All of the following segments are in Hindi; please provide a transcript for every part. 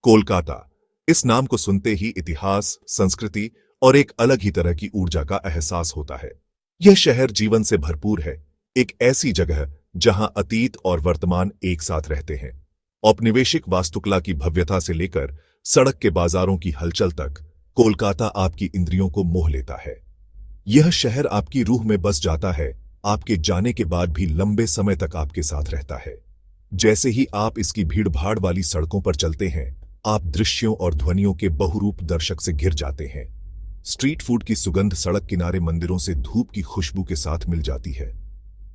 कोलकाता, इस नाम को सुनते ही इतिहास, संस्कृति और एक अलग ही तरह की ऊर्जा का एहसास होता है। यह शहर जीवन से भरपूर है, एक ऐसी जगह जहां अतीत और वर्तमान एक साथ रहते हैं। औपनिवेशिक वास्तुकला की भव्यता से लेकर सड़क के बाजारों की हलचल तक, कोलकाता आपकी इंद्रियों को मोह लेता है। यह शहर आपकी रूह में बस जाता है, आपके जाने के बाद भी लंबे समय तक आपके साथ रहता है। जैसे ही आप इसकी भीड़-भाड़ वाली सड़कों पर चलते हैं, आप दृश्यों और ध्वनियों के बहुरूप दर्शक से घिर जाते हैं। स्ट्रीट फूड की सुगंध सड़क किनारे मंदिरों से धूप की खुशबू के साथ मिल जाती है।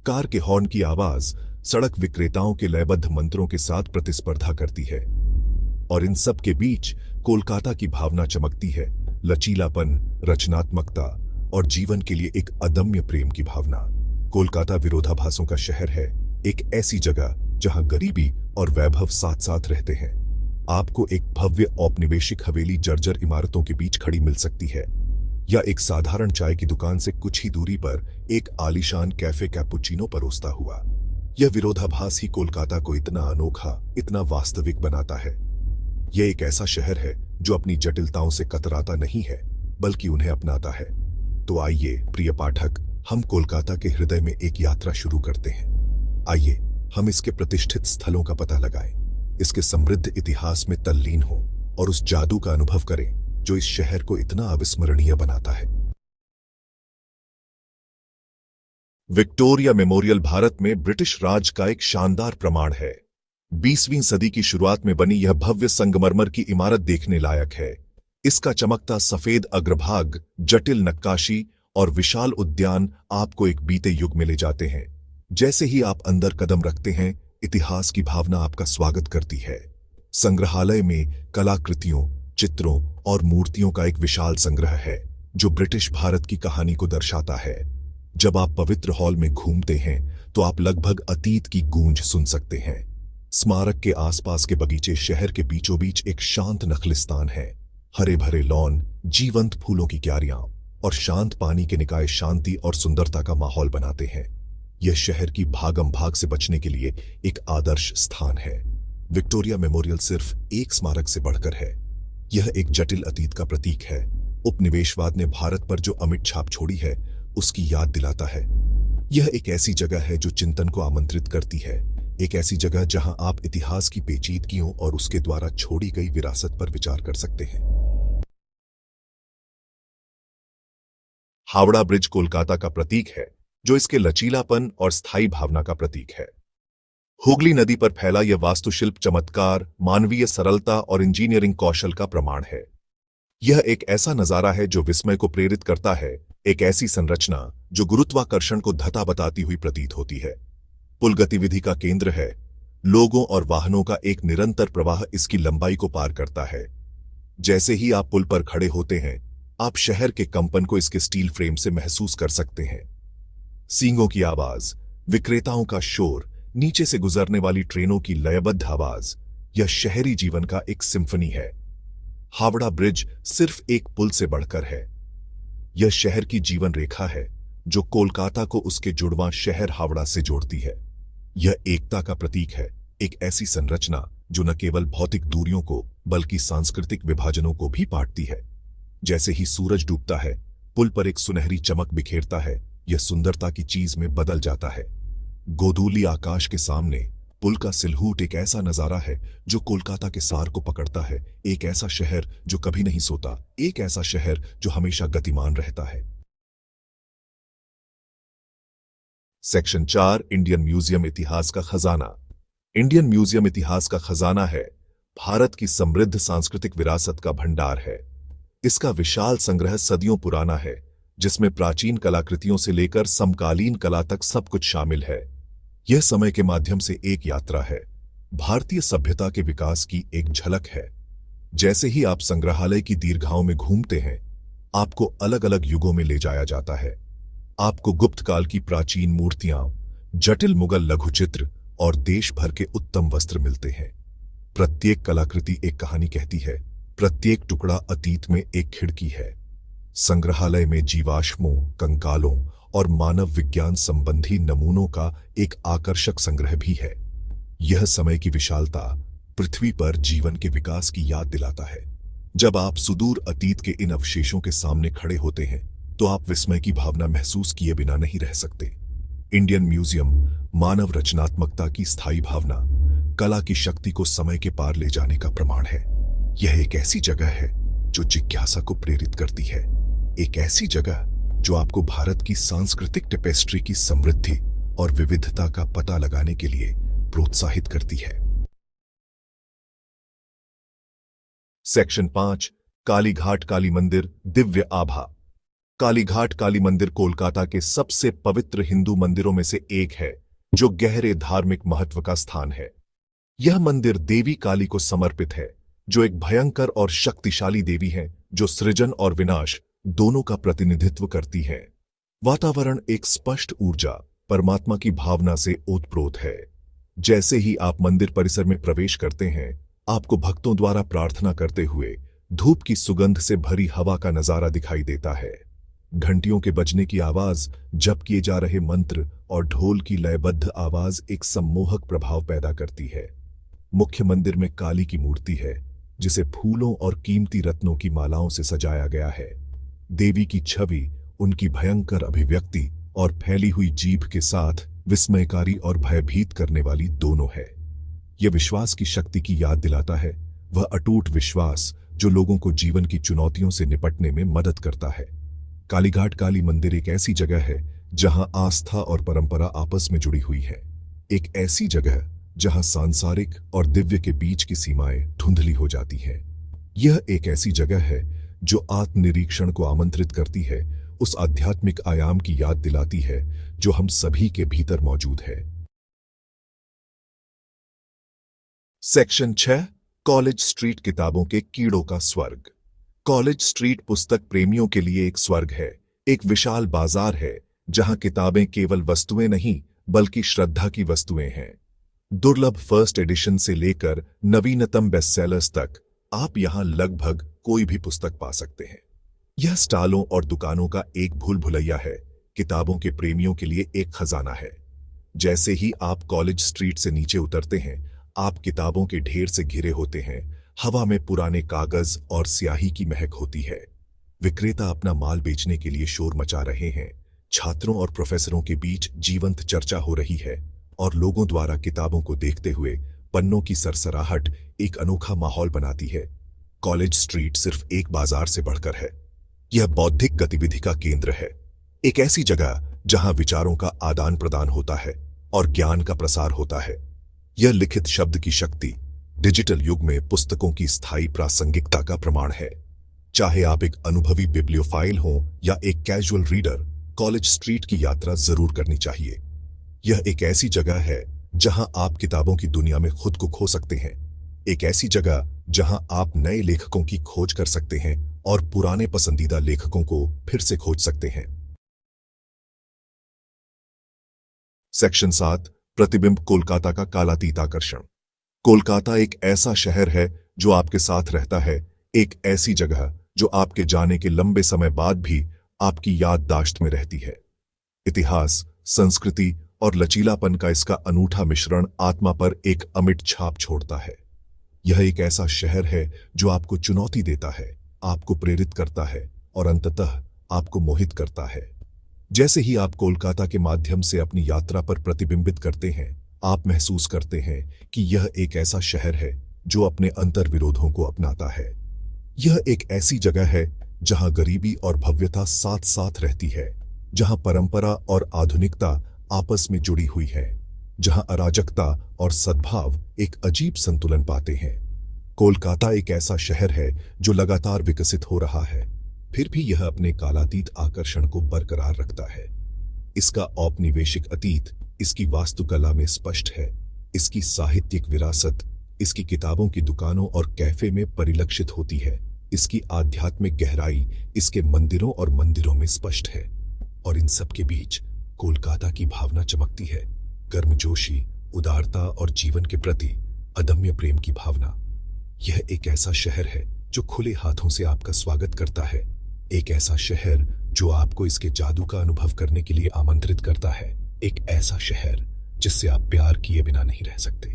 कार के हॉर्न की आवाज सड़क विक्रेताओं के लयबद्ध मंत्रों के साथ प्रतिस्पर्धा करती है। और इन सब के बीच कोलकाता की भावना चमकती है, लचीलापन, रचनात्मकता और जीवन के लिए एक अदम्य प्रेम की भावना। कोलकाता विरोधाभासों का शहर है, एक ऐसी जगह जहां गरीबी और वैभव साथ साथ रहते हैं। आपको एक भव्य औपनिवेशिक हवेली जर्जर इमारतों के बीच खड़ी मिल सकती है, या एक साधारण चाय की दुकान से कुछ ही दूरी पर एक आलीशान कैफे कैपुचिनो परोसता हुआ। यह विरोधाभास ही कोलकाता को इतना अनोखा, इतना वास्तविक बनाता है। यह एक ऐसा शहर है जो अपनी जटिलताओं से कतराता नहीं है, बल्कि उन्हें अपनाता है। तो आइए प्रिय पाठक, हम कोलकाता के हृदय में एक यात्रा शुरू करते हैं। आइए हम इसके प्रतिष्ठित स्थलों का पता लगाएं, इसके समृद्ध इतिहास में तल्लीन हों और उस जादू का अनुभव करें जो इस शहर को इतना अविस्मरणीय बनाता है। विक्टोरिया मेमोरियल भारत में ब्रिटिश राज का एक शानदार प्रमाण है। 20वीं सदी की शुरुआत में बनी यह भव्य संगमरमर की इमारत देखने लायक है। इसका चमकता सफेद अग्रभाग, जटिल नक्काशी और विशाल उद्यान आपको एक बीते युग में ले जाते हैं। जैसे ही आप अंदर कदम रखते हैं, इतिहास की भावना आपका स्वागत करती है। संग्रहालय में कलाकृतियों, चित्रों और मूर्तियों का एक विशाल संग्रह है जो ब्रिटिश भारत की कहानी को दर्शाता है। जब आप पवित्र हॉल में घूमते हैं तो आप लगभग अतीत की गूंज सुन सकते हैं। स्मारक के आसपास के बगीचे शहर के बीचों बीच एक शांत नखलिस्तान है। हरे भरे लॉन, जीवंत फूलों की क्यारियां और शांत पानी के निकाय शांति और सुंदरता का माहौल बनाते हैं। यह शहर की भागम भाग से बचने के लिए एक आदर्श स्थान है। विक्टोरिया मेमोरियल सिर्फ एक स्मारक से बढ़कर है। यह एक जटिल अतीत का प्रतीक है। उपनिवेशवाद ने भारत पर जो अमिट छाप छोड़ी है, उसकी याद दिलाता है। यह एक ऐसी जगह है जो चिंतन को आमंत्रित करती है, एक ऐसी जगह जहां आप इतिहास की पेचीदगियों और उसके द्वारा छोड़ी गई विरासत पर विचार कर सकते हैं। हावड़ा ब्रिज कोलकाता का प्रतीक है, जो इसके लचीलापन और स्थायी भावना का प्रतीक है। हुगली नदी पर फैला यह वास्तुशिल्प चमत्कार, मानवीय सरलता और इंजीनियरिंग कौशल का प्रमाण है। यह एक ऐसा नजारा है जो विस्मय को प्रेरित करता है, एक ऐसी संरचना जो गुरुत्वाकर्षण को धता बताती हुई प्रतीत होती है। पुल गतिविधि का केंद्र है, लोगों और वाहनों का एक निरंतर प्रवाह इसकी लंबाई को पार करता है। जैसे ही आप पुल पर खड़े होते हैं, आप शहर के कंपन को इसके स्टील फ्रेम से महसूस कर सकते हैं। सींगों की आवाज, विक्रेताओं का शोर, नीचे से गुजरने वाली ट्रेनों की लयबद्ध आवाज, यह शहरी जीवन का एक सिम्फनी है। हावड़ा ब्रिज सिर्फ एक पुल से बढ़कर है। यह शहर की जीवन रेखा है जो कोलकाता को उसके जुड़वां शहर हावड़ा से जोड़ती है। यह एकता का प्रतीक है, एक ऐसी संरचना जो न केवल भौतिक दूरियों को बल्कि सांस्कृतिक विभाजनों को भी पाटती है। जैसे ही सूरज डूबता है, पुल पर एक सुनहरी चमक बिखेरता है, यह सुंदरता की चीज में बदल जाता है। गोधूली आकाश के सामने पुल का सिलहूट एक ऐसा नजारा है जो कोलकाता के सार को पकड़ता है। एक ऐसा शहर जो कभी नहीं सोता, एक ऐसा शहर जो हमेशा गतिमान रहता है। सेक्शन 4, इंडियन म्यूजियम इतिहास का खजाना। इंडियन म्यूजियम इतिहास का खजाना है, भारत की समृद्ध सांस्कृतिक विरासत का भंडार है। इसका विशाल संग्रह सदियों पुराना है, जिसमें प्राचीन कलाकृतियों से लेकर समकालीन कला तक सब कुछ शामिल है। यह समय के माध्यम से एक यात्रा है, भारतीय सभ्यता के विकास की एक झलक है। जैसे ही आप संग्रहालय की दीर्घाओं में घूमते हैं, आपको अलग अलग युगों में ले जाया जाता है। आपको गुप्त काल की प्राचीन मूर्तियां, जटिल मुगल लघुचित्र और देश भर के उत्तम वस्त्र मिलते हैं। प्रत्येक कलाकृति एक कहानी कहती है, प्रत्येक टुकड़ा अतीत में एक खिड़की है। संग्रहालय में जीवाश्मों, कंकालों और मानव विज्ञान संबंधी नमूनों का एक आकर्षक संग्रह भी है। यह समय की विशालता, पृथ्वी पर जीवन के विकास की याद दिलाता है। जब आप सुदूर अतीत के इन अवशेषों के सामने खड़े होते हैं तो आप विस्मय की भावना महसूस किए बिना नहीं रह सकते। इंडियन म्यूजियम मानव रचनात्मकता की स्थायी भावना, कला की शक्ति को समय के पार ले जाने का प्रमाण है। यह एक ऐसी जगह है जो जिज्ञासा को प्रेरित करती है, एक ऐसी जगह जो आपको भारत की सांस्कृतिक टेपेस्ट्री की समृद्धि और विविधता का पता लगाने के लिए प्रोत्साहित करती है। सेक्शन 5, कालीघाट काली मंदिर दिव्य आभा। कालीघाट काली मंदिर कोलकाता के सबसे पवित्र हिंदू मंदिरों में से एक है, जो गहरे धार्मिक महत्व का स्थान है। यह मंदिर देवी काली को समर्पित है, जो एक भयंकर और शक्तिशाली देवी है जो सृजन और विनाश दोनों का प्रतिनिधित्व करती है। वातावरण एक स्पष्ट ऊर्जा, परमात्मा की भावना से ओतप्रोत है। जैसे ही आप मंदिर परिसर में प्रवेश करते हैं, आपको भक्तों द्वारा प्रार्थना करते हुए धूप की सुगंध से भरी हवा का नजारा दिखाई देता है। घंटियों के बजने की आवाज, जप किए जा रहे मंत्र और ढोल की लयबद्ध आवाज एक सम्मोहक प्रभाव पैदा करती है। मुख्य मंदिर में काली की मूर्ति है, जिसे फूलों और कीमती रत्नों की मालाओं से सजाया गया है। देवी की छवि, उनकी भयंकर अभिव्यक्ति और फैली हुई जीभ के साथ विस्मयकारी और भयभीत करने वाली दोनों है। यह विश्वास की शक्ति की याद दिलाता है, वह अटूट विश्वास जो लोगों को जीवन की चुनौतियों से निपटने में मदद करता है। कालीघाट काली मंदिर एक ऐसी जगह है जहां आस्था और परंपरा आपस में जुड़ी हुई है। एक ऐसी जगह जहां सांसारिक और दिव्य के बीच की सीमाएं धुंधली हो जाती हैं। यह एक ऐसी जगह है जो आत्मनिरीक्षण को आमंत्रित करती है, उस आध्यात्मिक आयाम की याद दिलाती है जो हम सभी के भीतर मौजूद है। सेक्शन 6, कॉलेज स्ट्रीट किताबों के कीड़ों का स्वर्ग। कॉलेज स्ट्रीट पुस्तक प्रेमियों के लिए एक स्वर्ग है, एक विशाल बाजार है जहां किताबें केवल वस्तुएं नहीं बल्कि श्रद्धा की वस्तुएं हैं। दुर्लभ फर्स्ट एडिशन से लेकर नवीनतम बेस्टसेलर्स तक आप यहां लगभग कोई भी पुस्तक पा सकते हैं। यह स्टॉलों और दुकानों का एक भूल भुलैया है, किताबों के प्रेमियों के लिए एक खजाना है। जैसे ही आप कॉलेज स्ट्रीट से नीचे उतरते हैं, आप किताबों के ढेर से घिरे होते हैं। हवा में पुराने कागज और स्याही की महक होती है। विक्रेता अपना माल बेचने के लिए शोर मचा रहे हैं। छात्रों और प्रोफेसरों के बीच जीवंत चर्चा हो रही है और लोगों द्वारा किताबों को देखते हुए पन्नों की सरसराहट एक अनोखा माहौल बनाती है। कॉलेज स्ट्रीट सिर्फ एक बाजार से बढ़कर है, यह बौद्धिक गतिविधि का केंद्र है, एक ऐसी जगह जहां विचारों का आदान प्रदान होता है और ज्ञान का प्रसार होता है। यह लिखित शब्द की शक्ति डिजिटल युग में पुस्तकों की स्थायी प्रासंगिकता का प्रमाण है। चाहे आप एक अनुभवी बिब्लियोफाइल हो या एक कैजुअल रीडर, कॉलेज स्ट्रीट की यात्रा जरूर करनी चाहिए। यह एक ऐसी जगह है जहां आप किताबों की दुनिया में खुद को खो सकते हैं, एक ऐसी जगह जहां आप नए लेखकों की खोज कर सकते हैं और पुराने पसंदीदा लेखकों को फिर से खोज सकते हैं। सेक्शन 7, प्रतिबिंब कोलकाता का कालातीत आकर्षण। कोलकाता एक ऐसा शहर है जो आपके साथ रहता है, एक ऐसी जगह जो आपके जाने के लंबे समय बाद भी आपकी याददाश्त में रहती है। इतिहास, संस्कृति और लचीलापन का इसका अनूठा मिश्रण आत्मा पर एक अमिट छाप छोड़ता है। यह एक ऐसा शहर है जो आपको चुनौती देता है, आपको प्रेरित करता है और अंततः आपको मोहित करता है। जैसे ही आप कोलकाता के माध्यम से अपनी यात्रा पर प्रतिबिंबित करते हैं, आप महसूस करते हैं कि यह एक ऐसा शहर है जो अपने अंतर्विरोधों को अपनाता है। यह एक ऐसी जगह है जहां गरीबी और भव्यता साथ साथ रहती है, जहां परंपरा और आधुनिकता आपस में जुड़ी हुई है, जहां अराजकता और सद्भाव एक अजीब संतुलन पाते हैं। कोलकाता एक ऐसा शहर है जो लगातार विकसित हो रहा है, फिर भी यह अपने कालातीत आकर्षण को बरकरार रखता है। इसका औपनिवेशिक अतीत इसकी वास्तुकला में स्पष्ट है, इसकी साहित्यिक विरासत इसकी किताबों की दुकानों और कैफे में परिलक्षित होती है, इसकी आध्यात्मिक गहराई इसके मंदिरों और मंदिरों में स्पष्ट है, और इन सब के बीच कोलकाता की भावना चमकती है, गर्मजोशी, उदारता और जीवन के प्रति अदम्य प्रेम की भावना। यह एक ऐसा शहर है जो खुले हाथों से आपका स्वागत करता है, एक ऐसा शहर जो आपको इसके जादू का अनुभव करने के लिए आमंत्रित करता है, एक ऐसा शहर जिससे आप प्यार किए बिना नहीं रह सकते।